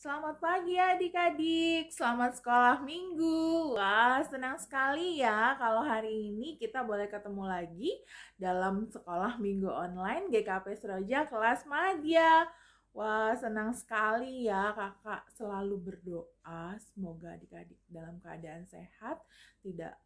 Selamat pagi adik-adik, selamat sekolah minggu. Wah, senang sekali ya kalau hari ini kita boleh ketemu lagi dalam sekolah minggu online GKP Seroja kelas Madya. Wah, senang sekali ya kakak selalu berdoa semoga adik-adik dalam keadaan sehat, tidak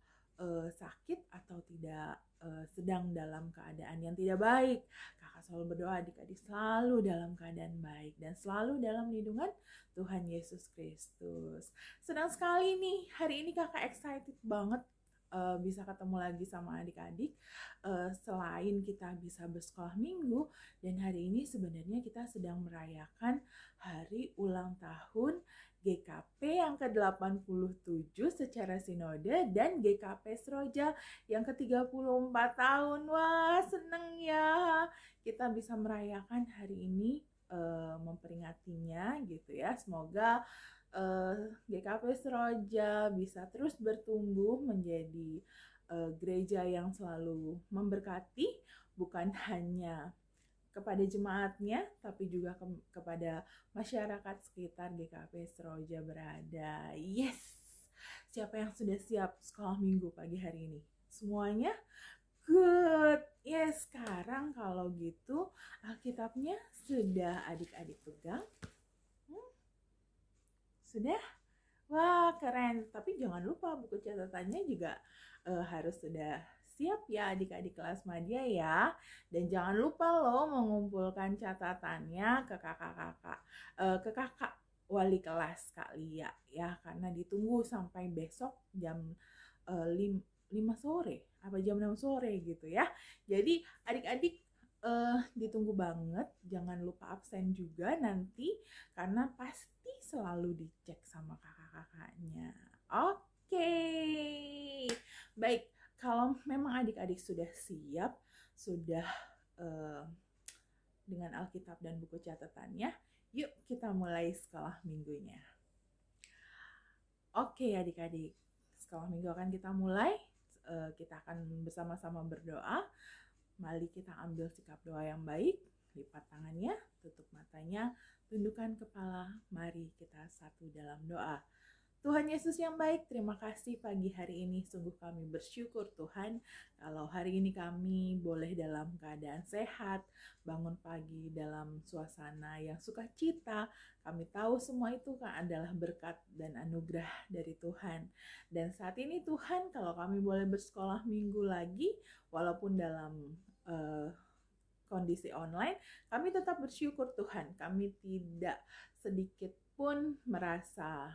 sakit atau tidak sedang dalam keadaan yang tidak baik. Kakak selalu berdoa adik-adik selalu dalam keadaan baik dan selalu dalam lindungan Tuhan Yesus Kristus. Senang sekali nih, hari ini kakak excited banget bisa ketemu lagi sama adik-adik. Selain kita bisa bersekolah minggu, dan hari ini sebenarnya kita sedang merayakan hari ulang tahun GKP yang ke-87 secara sinode dan GKP Seroja yang ke-34 tahun. Wah, seneng ya kita bisa merayakan hari ini, memperingatinya gitu ya. Semoga GKP Seroja bisa terus bertumbuh menjadi gereja yang selalu memberkati, bukan hanya kepada jemaatnya, tapi juga kepada masyarakat sekitar GKP Seroja berada. Yes! Siapa yang sudah siap sekolah minggu pagi hari ini? Semuanya? Good. Yes, sekarang kalau gitu Alkitabnya sudah adik-adik pegang? Sudah? Wah, keren. Tapi jangan lupa buku catatannya juga harus sudah siap ya adik-adik kelas Madya ya. Dan jangan lupa loh mengumpulkan catatannya ke kakak-kakak, ke kakak wali kelas Kak Lia ya. Karena ditunggu sampai besok jam 5 sore apa jam 6 sore gitu ya. Jadi adik-adik ditunggu banget, jangan lupa absen juga nanti karena pasti selalu dicek sama kakak-kakaknya. Oke, baik, kalau memang adik-adik sudah siap, sudah dengan Alkitab dan buku catatannya, yuk kita mulai sekolah minggunya. Oke adik-adik, sekolah minggu akan kita mulai. Kita akan bersama-sama berdoa. Mari kita ambil sikap doa yang baik, lipat tangannya, tutup matanya, tundukkan kepala, mari kita satu dalam doa. Tuhan Yesus yang baik, terima kasih pagi hari ini, sungguh kami bersyukur Tuhan, kalau hari ini kami boleh dalam keadaan sehat, bangun pagi dalam suasana yang sukacita. Kami tahu semua itu kan adalah berkat dan anugerah dari Tuhan. Dan saat ini Tuhan, kalau kami boleh bersekolah minggu lagi, walaupun dalam kondisi online, kami tetap bersyukur Tuhan. Kami tidak sedikit pun merasa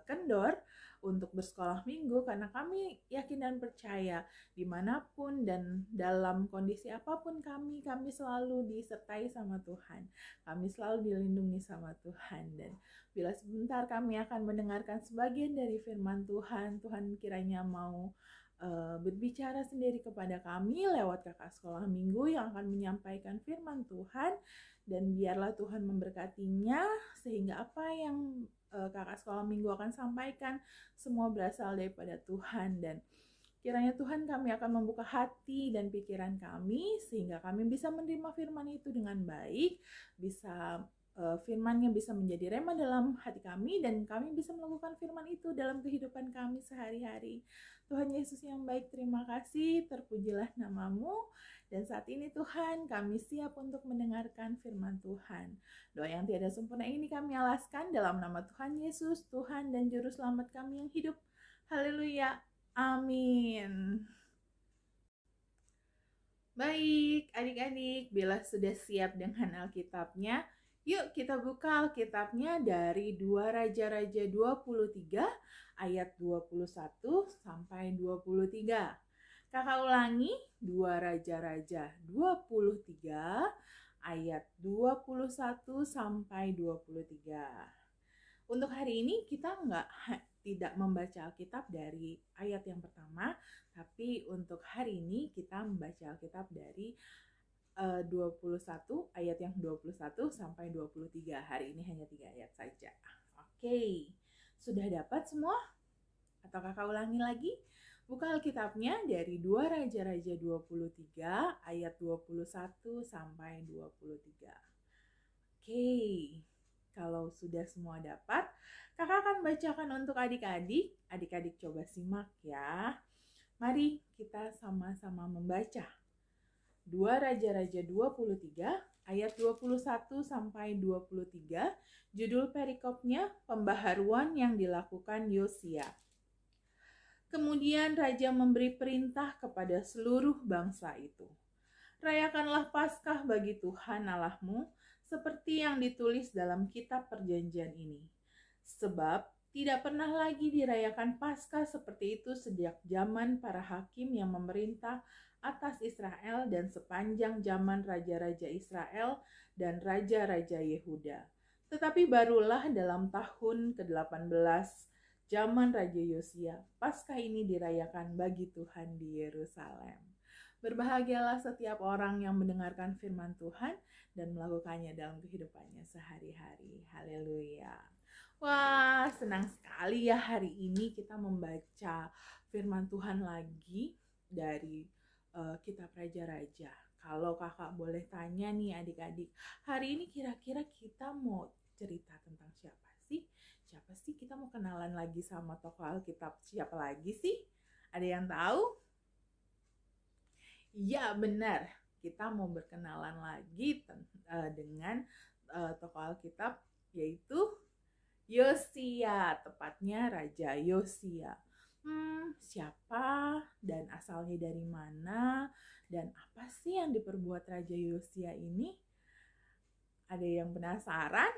kendor untuk bersekolah minggu karena kami yakin dan percaya dimanapun dan dalam kondisi apapun kami selalu disertai sama Tuhan, kami selalu dilindungi sama Tuhan. Dan bila sebentar kami akan mendengarkan sebagian dari firman Tuhan, Tuhan kiranya mau berbicara sendiri kepada kami lewat kakak sekolah minggu yang akan menyampaikan firman Tuhan, dan biarlah Tuhan memberkatinya sehingga apa yang kakak sekolah minggu akan sampaikan semua berasal daripada Tuhan. Dan kiranya Tuhan kami akan membuka hati dan pikiran kami sehingga kami bisa menerima firman itu dengan baik, bisa firman-Nya bisa menjadi rema dalam hati kami, dan kami bisa melakukan firman itu dalam kehidupan kami sehari-hari. Tuhan Yesus yang baik, terima kasih, terpujilah nama-Mu. Dan saat ini Tuhan, kami siap untuk mendengarkan firman Tuhan. Doa yang tiada sempurna ini kami alaskan dalam nama Tuhan Yesus, Tuhan dan Juru Selamat kami yang hidup. Haleluya, amin. Baik, adik-adik, bila sudah siap dengan Alkitabnya, yuk kita buka Alkitabnya dari 2 Raja-Raja 23 ayat 21 sampai 23. Kakak ulangi, 2 Raja-Raja 23 ayat 21 sampai 23. Untuk hari ini kita tidak membaca Alkitab dari ayat yang pertama, tapi untuk hari ini kita membaca Alkitab dari 21 ayat yang 21 sampai 23. Hari ini hanya 3 ayat saja. Oke, sudah dapat semua? Atau kakak ulangi lagi? Buka Alkitabnya dari 2 Raja-Raja 23 ayat 21 sampai 23. Oke, kalau Kalau sudah semua dapat, kakak akan bacakan untuk adik-adik. Adik-adik coba simak ya. Mari kita sama-sama membaca. 2 Raja-Raja 23 ayat 21 sampai 23. Judul perikopnya pembaharuan yang dilakukan Yosia. Kemudian raja memberi perintah kepada seluruh bangsa itu. Rayakanlah Paskah bagi Tuhan Allahmu seperti yang ditulis dalam kitab perjanjian ini. Sebab tidak pernah lagi dirayakan Paskah seperti itu sejak zaman para hakim yang memerintah atas Israel dan sepanjang zaman raja-raja Israel dan raja-raja Yehuda. Tetapi barulah dalam tahun ke-18 zaman Raja Yosia, Paskah ini dirayakan bagi Tuhan di Yerusalem. Berbahagialah setiap orang yang mendengarkan firman Tuhan dan melakukannya dalam kehidupannya sehari-hari. Haleluya. Wah, senang sekali ya hari ini kita membaca firman Tuhan lagi dari kitab Raja-Raja. Kalau kakak boleh tanya nih adik-adik, hari ini kira-kira kita mau cerita tentang siapa sih? Siapa sih kita mau kenalan lagi sama tokoh Alkitab? Siapa lagi sih? Ada yang tahu? Ya benar, kita mau berkenalan lagi dengan tokoh Alkitab yaitu Yosia, tepatnya Raja Yosia. Siapa dan asalnya dari mana dan apa sih yang diperbuat Raja Yosia ini? Ada yang penasaran?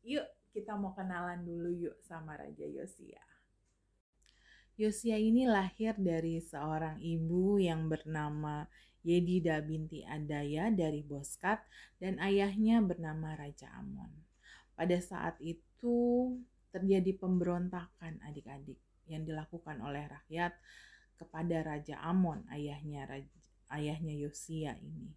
Yuk kita mau kenalan dulu yuk sama Raja Yosia. Yosia ini lahir dari seorang ibu yang bernama Yedida binti Adaya dari Boskat dan ayahnya bernama Raja Amon. Pada saat itu terjadi pemberontakan adik-adik yang dilakukan oleh rakyat kepada Raja Amon, ayahnya Yosia ini.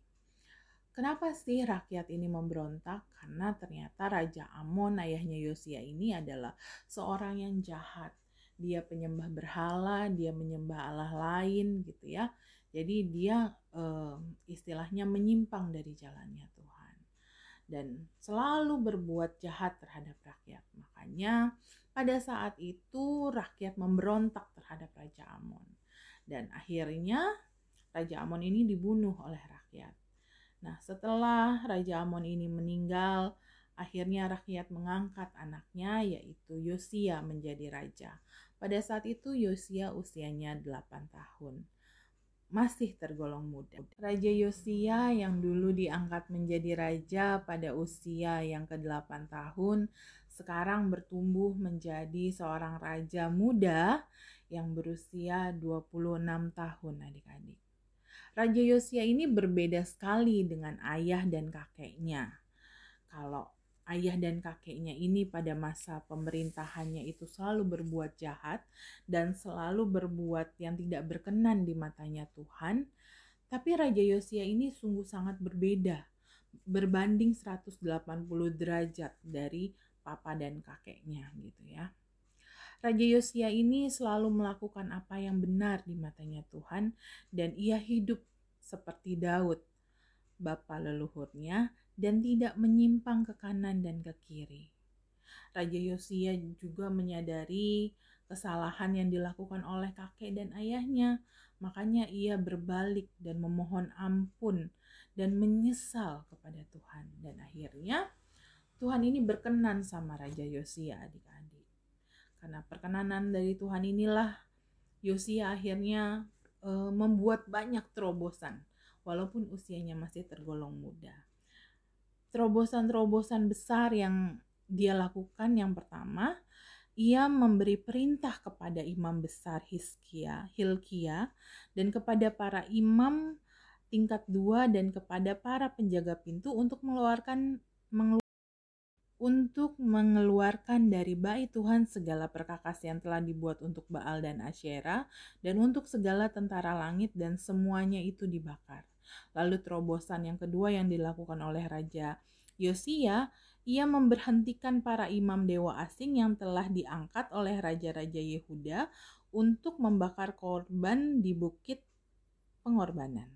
Kenapa sih rakyat ini memberontak? Karena ternyata Raja Amon, ayahnya Yosia ini adalah seorang yang jahat. Dia penyembah berhala, dia menyembah Allah lain gitu ya. Jadi dia istilahnya menyimpang dari jalannya Tuhan. Dan selalu berbuat jahat terhadap rakyat. Makanya pada saat itu rakyat memberontak terhadap Raja Amon. Dan akhirnya Raja Amon ini dibunuh oleh rakyat. Nah, setelah Raja Amon ini meninggal, akhirnya rakyat mengangkat anaknya yaitu Yosia menjadi raja. Pada saat itu Yosia usianya 8 tahun. Masih tergolong muda. Raja Yosia yang dulu diangkat menjadi raja pada usia yang ke-8 tahun, sekarang bertumbuh menjadi seorang raja muda yang berusia 26 tahun adik-adik. Raja Yosia ini berbeda sekali dengan ayah dan kakeknya. Kalau ayah dan kakeknya ini pada masa pemerintahannya itu selalu berbuat jahat dan selalu berbuat yang tidak berkenan di matanya Tuhan. Tapi Raja Yosia ini sungguh sangat berbeda, berbanding 180 derajat dari papa dan kakeknya gitu ya. Raja Yosia ini selalu melakukan apa yang benar di matanya Tuhan dan ia hidup seperti Daud, bapa leluhurnya, dan tidak menyimpang ke kanan dan ke kiri. Raja Yosia juga menyadari kesalahan yang dilakukan oleh kakek dan ayahnya, makanya ia berbalik dan memohon ampun dan menyesal kepada Tuhan. Dan akhirnya Tuhan ini berkenan sama Raja Yosia adik-adik. Karena perkenanan dari Tuhan inilah Yosia akhirnya membuat banyak terobosan walaupun usianya masih tergolong muda. Terobosan-terobosan besar yang dia lakukan, yang pertama, ia memberi perintah kepada imam besar Hilkia dan kepada para imam tingkat 2 dan kepada para penjaga pintu untuk mengeluarkan dari bait Tuhan segala perkakas yang telah dibuat untuk Baal dan Asyera dan untuk segala tentara langit, dan semuanya itu dibakar. Lalu terobosan yang kedua yang dilakukan oleh Raja Yosia, ia memberhentikan para imam dewa asing yang telah diangkat oleh raja-raja Yehuda untuk membakar korban di bukit pengorbanan.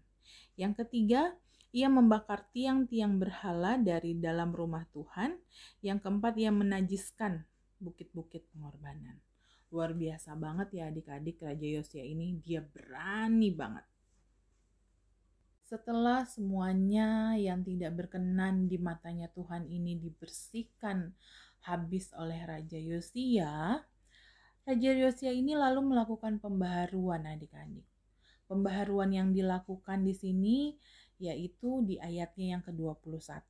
Yang ketiga, Ia membakar tiang-tiang berhala dari dalam rumah Tuhan. Yang keempat, ia menajiskan bukit-bukit pengorbanan. Luar biasa banget ya adik-adik, Raja Yosia ini dia berani banget. Setelah semuanya yang tidak berkenan di matanya Tuhan ini dibersihkan habis oleh Raja Yosia, Raja Yosia ini lalu melakukan pembaharuan adik-adik. Pembaharuan yang dilakukan di sini yaitu di ayatnya yang ke-21.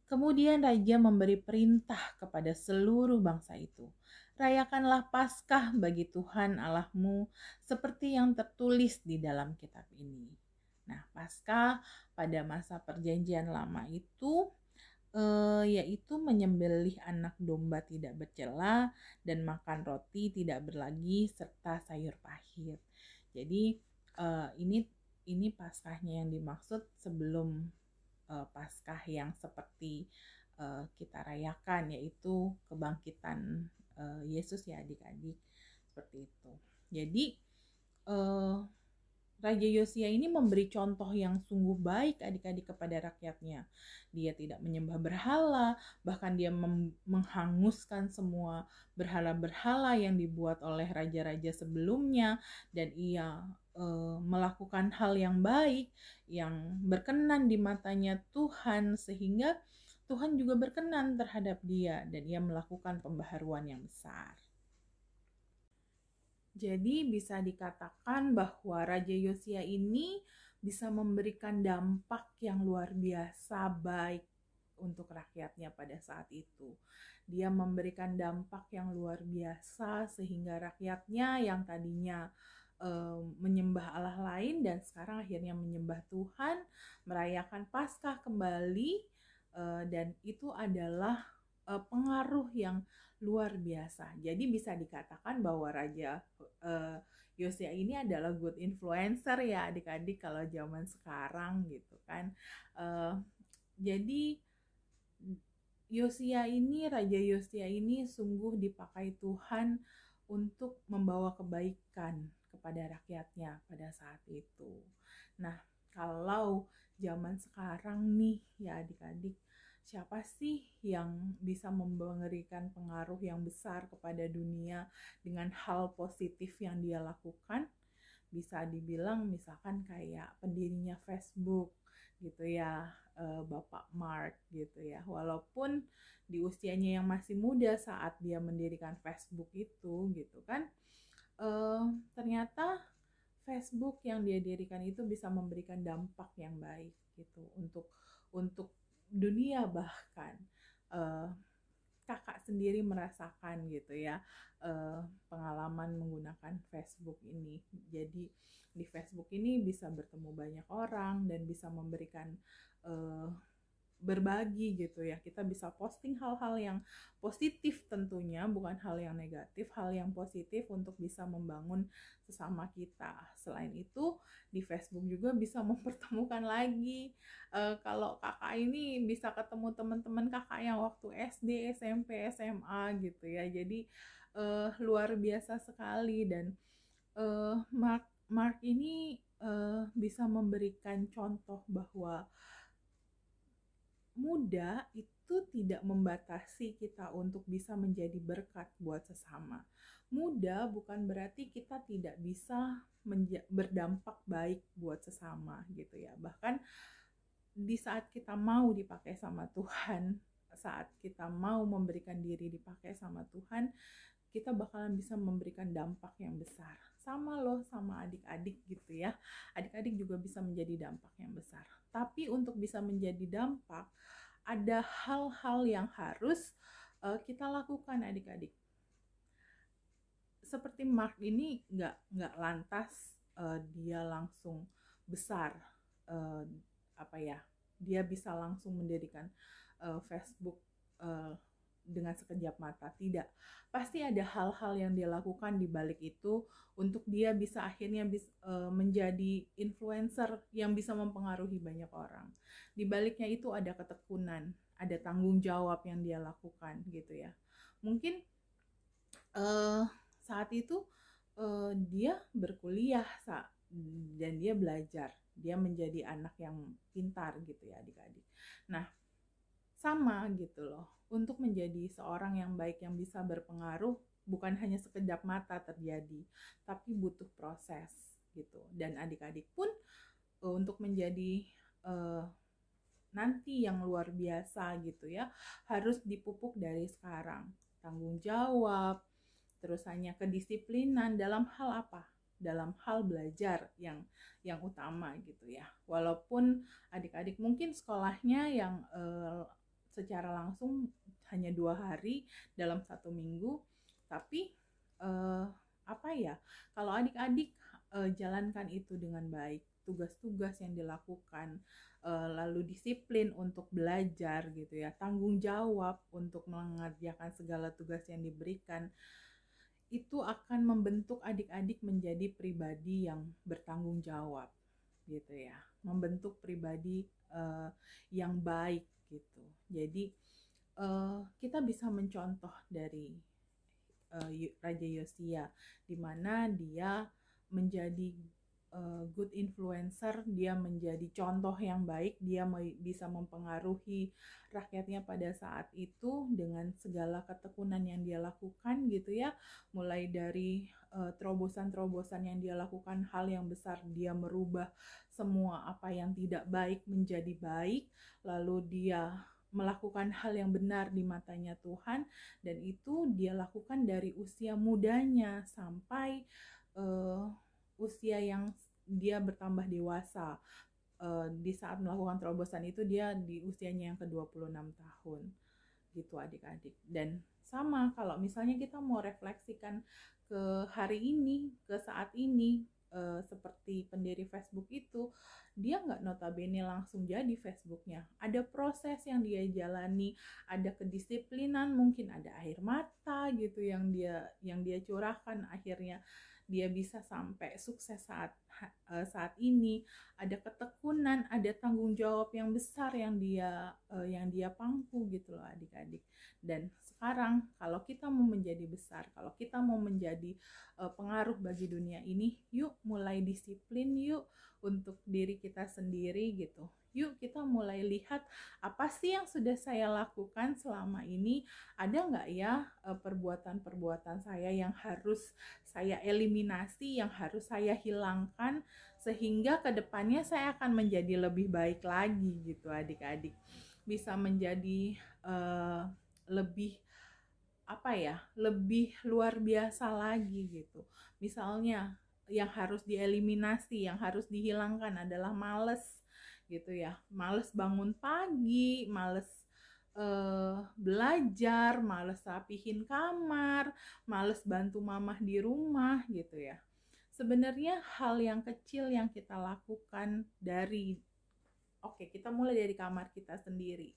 Kemudian raja memberi perintah kepada seluruh bangsa itu. Rayakanlah Paskah bagi Tuhan Allahmu seperti yang tertulis di dalam kitab ini. Nah, Paskah pada masa perjanjian lama itu yaitu menyembelih anak domba tidak bercela dan makan roti tidak berlagi serta sayur pahit. Jadi ini Paskahnya yang dimaksud sebelum Paskah yang seperti kita rayakan, yaitu kebangkitan Yesus ya adik-adik, seperti itu. Jadi Raja Yosia ini memberi contoh yang sungguh baik adik-adik kepada rakyatnya. Dia tidak menyembah berhala, bahkan dia menghanguskan semua berhala-berhala yang dibuat oleh raja-raja sebelumnya, dan ia melakukan hal yang baik, yang berkenan di matanya Tuhan, sehingga Tuhan juga berkenan terhadap dia, dan ia melakukan pembaharuan yang besar. Jadi bisa dikatakan bahwa Raja Yosia ini bisa memberikan dampak yang luar biasa baik untuk rakyatnya pada saat itu. Dia memberikan dampak yang luar biasa sehingga rakyatnya yang tadinya menyembah Allah lain dan sekarang akhirnya menyembah Tuhan, merayakan Paskah kembali, dan itu adalah pengaruh yang luar biasa. Jadi bisa dikatakan bahwa Raja Yosia ini adalah good influencer ya adik-adik kalau zaman sekarang gitu kan. Jadi Raja Yosia ini sungguh dipakai Tuhan untuk membawa kebaikan kepada rakyatnya pada saat itu. Nah, kalau zaman sekarang nih ya adik-adik, siapa sih yang bisa memberikan pengaruh yang besar kepada dunia dengan hal positif yang dia lakukan? Bisa dibilang misalkan kayak pendirinya Facebook gitu ya, Bapak Mark gitu ya. Walaupun di usianya yang masih muda saat dia mendirikan Facebook itu gitu kan, ternyata Facebook yang dia dirikan itu bisa memberikan dampak yang baik gitu untuk dunia. Bahkan kakak sendiri merasakan gitu ya pengalaman menggunakan Facebook ini. Jadi di Facebook ini bisa bertemu banyak orang dan bisa memberikan berbagi gitu ya. Kita bisa posting hal-hal yang positif tentunya, bukan hal yang negatif, hal yang positif untuk bisa membangun sesama kita. Selain itu di Facebook juga bisa mempertemukan lagi. Kalau kakak ini bisa ketemu teman-teman kakak yang waktu SD, SMP, SMA gitu ya. Jadi luar biasa sekali. Dan Mark ini bisa memberikan contoh bahwa muda itu tidak membatasi kita untuk bisa menjadi berkat buat sesama. Muda bukan berarti kita tidak bisa berdampak baik buat sesama gitu ya. Bahkan di saat kita mau dipakai sama Tuhan, saat kita mau memberikan diri dipakai sama Tuhan, kita bakalan bisa memberikan dampak yang besar. Sama loh sama adik-adik gitu ya. Adik-adik juga bisa menjadi dampak yang besar. Tapi untuk bisa menjadi dampak, ada hal-hal yang harus kita lakukan adik-adik. Seperti Mark ini nggak lantas dia langsung besar, dia bisa langsung mendirikan Facebook dengan sekejap mata. Tidak, pasti ada hal-hal yang dia lakukan di balik itu untuk dia bisa akhirnya menjadi influencer yang bisa mempengaruhi banyak orang. Di baliknya itu ada ketekunan, ada tanggung jawab yang dia lakukan gitu ya. Mungkin saat itu dia berkuliah dan dia belajar dia menjadi anak yang pintar gitu ya adik-adik. Nah, sama gitu loh, untuk menjadi seorang yang baik yang bisa berpengaruh bukan hanya sekejap mata terjadi, tapi butuh proses gitu. Dan adik-adik pun untuk menjadi nanti yang luar biasa gitu ya, harus dipupuk dari sekarang. Tanggung jawab, terus hanya kedisiplinan dalam hal apa? Dalam hal belajar yang utama gitu ya. Walaupun adik-adik mungkin sekolahnya yang secara langsung hanya 2 hari dalam 1 minggu, tapi apa ya? Kalau adik-adik jalankan itu dengan baik, tugas-tugas yang dilakukan, lalu disiplin untuk belajar gitu ya, tanggung jawab untuk mengerjakan segala tugas yang diberikan, itu akan membentuk adik-adik menjadi pribadi yang bertanggung jawab gitu ya, membentuk pribadi yang baik gitu. Jadi kita bisa mencontoh dari Raja Yosia, di mana dia menjadi good influencer, dia menjadi contoh yang baik, dia bisa mempengaruhi rakyatnya pada saat itu dengan segala ketekunan yang dia lakukan gitu ya, mulai dari terobosan-terobosan yang dia lakukan, hal yang besar, dia merubah semua apa yang tidak baik menjadi baik, lalu dia melakukan hal yang benar di matanya Tuhan, dan itu dia lakukan dari usia mudanya sampai usia yang dia bertambah dewasa. Di saat melakukan terobosan itu dia di usianya yang ke-26 tahun gitu adik-adik. Dan sama kalau misalnya kita mau refleksikan ke hari ini, ke saat ini, seperti pendiri Facebook itu, dia nggak notabene langsung jadi Facebooknya. Ada proses yang dia jalani, ada kedisiplinan, mungkin ada air mata gitu yang dia curahkan, akhirnya dia bisa sampai sukses saat ini. Ada ketekunan, ada tanggung jawab yang besar yang dia pangku gitu loh adik-adik. Dan sekarang kalau kita mau menjadi besar, kalau kita mau menjadi pengaruh bagi dunia ini, yuk mulai disiplin yuk untuk diri kita sendiri gitu. Yuk kita mulai lihat apa sih yang sudah saya lakukan selama ini, ada nggak ya perbuatan-perbuatan saya yang harus saya eliminasi, yang harus saya hilangkan, sehingga kedepannya saya akan menjadi lebih baik lagi gitu adik-adik, bisa menjadi lebih apa ya, lebih luar biasa lagi gitu. Misalnya yang harus dieliminasi, yang harus dihilangkan adalah males gitu ya, males bangun pagi, males belajar, males rapihin kamar, males bantu mamah di rumah gitu ya. Sebenarnya hal yang kecil yang kita lakukan dari kita mulai dari kamar kita sendiri.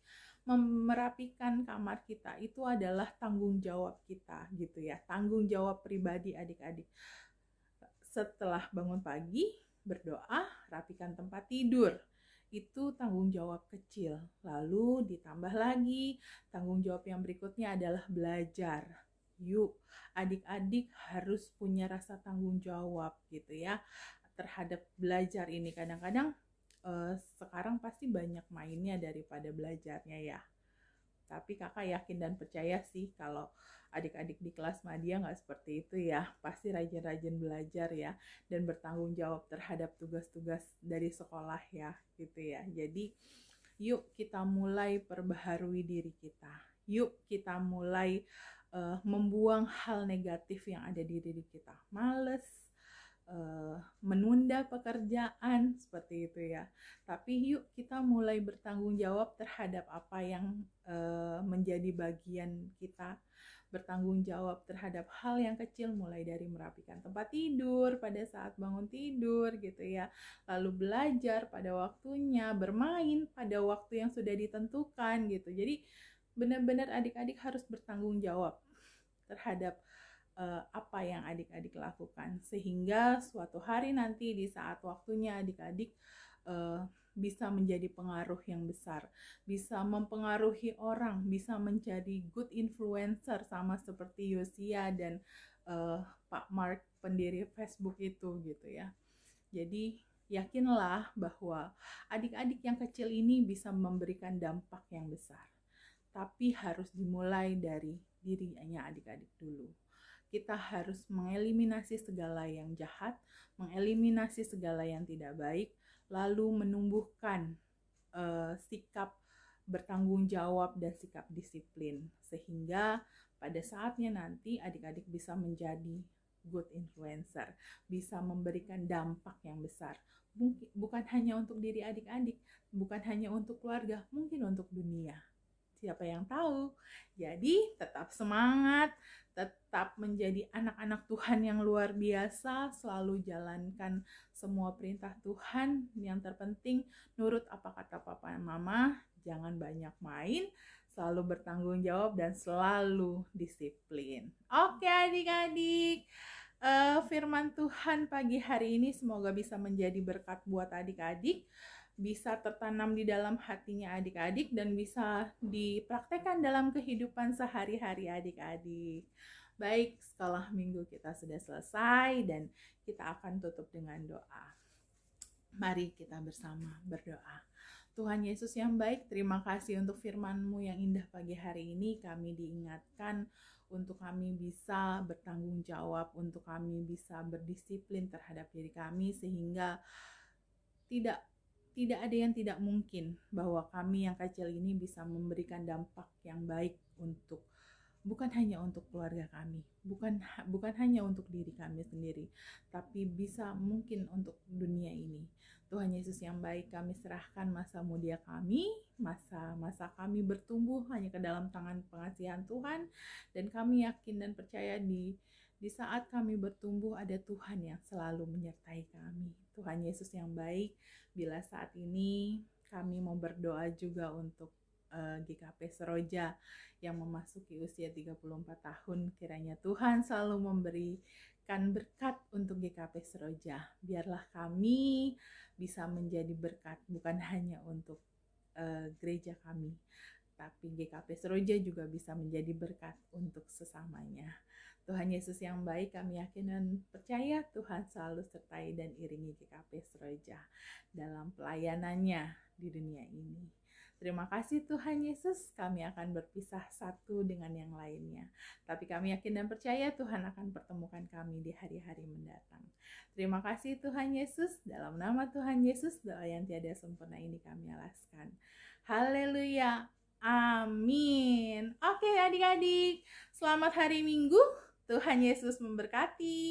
Merapikan kamar kita itu adalah tanggung jawab kita gitu ya, tanggung jawab pribadi adik-adik. Setelah bangun pagi, berdoa, rapikan tempat tidur, itu tanggung jawab kecil. Lalu ditambah lagi, tanggung jawab yang berikutnya adalah belajar. Yuk, adik-adik harus punya rasa tanggung jawab gitu ya terhadap belajar ini. Kadang-kadang sekarang pasti banyak mainnya daripada belajarnya ya. Tapi kakak yakin dan percaya sih kalau adik-adik di kelas Madia nggak seperti itu ya. Pasti rajin-rajin belajar ya, dan bertanggung jawab terhadap tugas-tugas dari sekolah ya gitu ya. Jadi yuk kita mulai perbaharui diri kita. Yuk kita mulai membuang hal negatif yang ada di diri kita. Males, menunda pekerjaan seperti itu ya. Tapi yuk kita mulai bertanggung jawab terhadap apa yang menjadi bagian kita, bertanggung jawab terhadap hal yang kecil, mulai dari merapikan tempat tidur pada saat bangun tidur gitu ya, lalu belajar pada waktunya, bermain pada waktu yang sudah ditentukan gitu. Jadi benar-benar adik-adik harus bertanggung jawab terhadap apa yang adik-adik lakukan, sehingga suatu hari nanti di saat waktunya adik-adik bisa menjadi pengaruh yang besar, bisa mempengaruhi orang, bisa menjadi good influencer sama seperti Yosia dan Pak Mark pendiri Facebook itu gitu ya. Jadi Yakinlah bahwa adik-adik yang kecil ini bisa memberikan dampak yang besar. Tapi harus dimulai dari dirinya adik-adik dulu. Kita harus mengeliminasi segala yang jahat, mengeliminasi segala yang tidak baik, lalu menumbuhkan sikap bertanggung jawab dan sikap disiplin, sehingga pada saatnya nanti adik-adik bisa menjadi good influencer, bisa memberikan dampak yang besar, bukan hanya untuk diri adik-adik, bukan hanya untuk keluarga, mungkin untuk dunia. Siapa yang tahu? Jadi tetap semangat, tetap menjadi anak-anak Tuhan yang luar biasa, selalu jalankan semua perintah Tuhan. Yang terpenting nurut apa kata papa dan mama, jangan banyak main, selalu bertanggung jawab dan selalu disiplin. Oke adik-adik, firman Tuhan pagi hari ini semoga bisa menjadi berkat buat adik-adik, bisa tertanam di dalam hatinya adik-adik dan bisa dipraktekkan dalam kehidupan sehari-hari adik-adik. Baik, sekolah minggu kita sudah selesai dan kita akan tutup dengan doa. Mari kita bersama berdoa. Tuhan Yesus yang baik, terima kasih untuk firman-Mu yang indah pagi hari ini. Kami diingatkan untuk kami bisa bertanggung jawab, untuk kami bisa berdisiplin terhadap diri kami, sehingga tidak ada yang tidak mungkin bahwa kami yang kecil ini bisa memberikan dampak yang baik untuk bukan hanya untuk keluarga kami, bukan hanya untuk diri kami sendiri, tapi bisa mungkin untuk dunia ini. Tuhan Yesus yang baik, kami serahkan masa muda kami, masa kami bertumbuh hanya ke dalam tangan pengasihan Tuhan, dan kami yakin dan percaya di saat kami bertumbuh ada Tuhan yang selalu menyertai kami. Tuhan Yesus yang baik, bila saat ini kami mau berdoa juga untuk GKP Seroja yang memasuki usia 34 tahun, kiranya Tuhan selalu memberikan berkat untuk GKP Seroja. Biarlah kami bisa menjadi berkat bukan hanya untuk gereja kami, tapi GKP Seroja juga bisa menjadi berkat untuk sesamanya. Tuhan Yesus yang baik, kami yakin dan percaya Tuhan selalu sertai dan iringi GKP Seroja dalam pelayanannya di dunia ini. Terima kasih Tuhan Yesus, kami akan berpisah satu dengan yang lainnya. Tapi kami yakin dan percaya Tuhan akan pertemukan kami di hari-hari mendatang. Terima kasih Tuhan Yesus, dalam nama Tuhan Yesus doa yang tiada sempurna ini kami alaskan. Haleluya, amin. Oke adik-adik, selamat hari Minggu, Tuhan Yesus memberkati.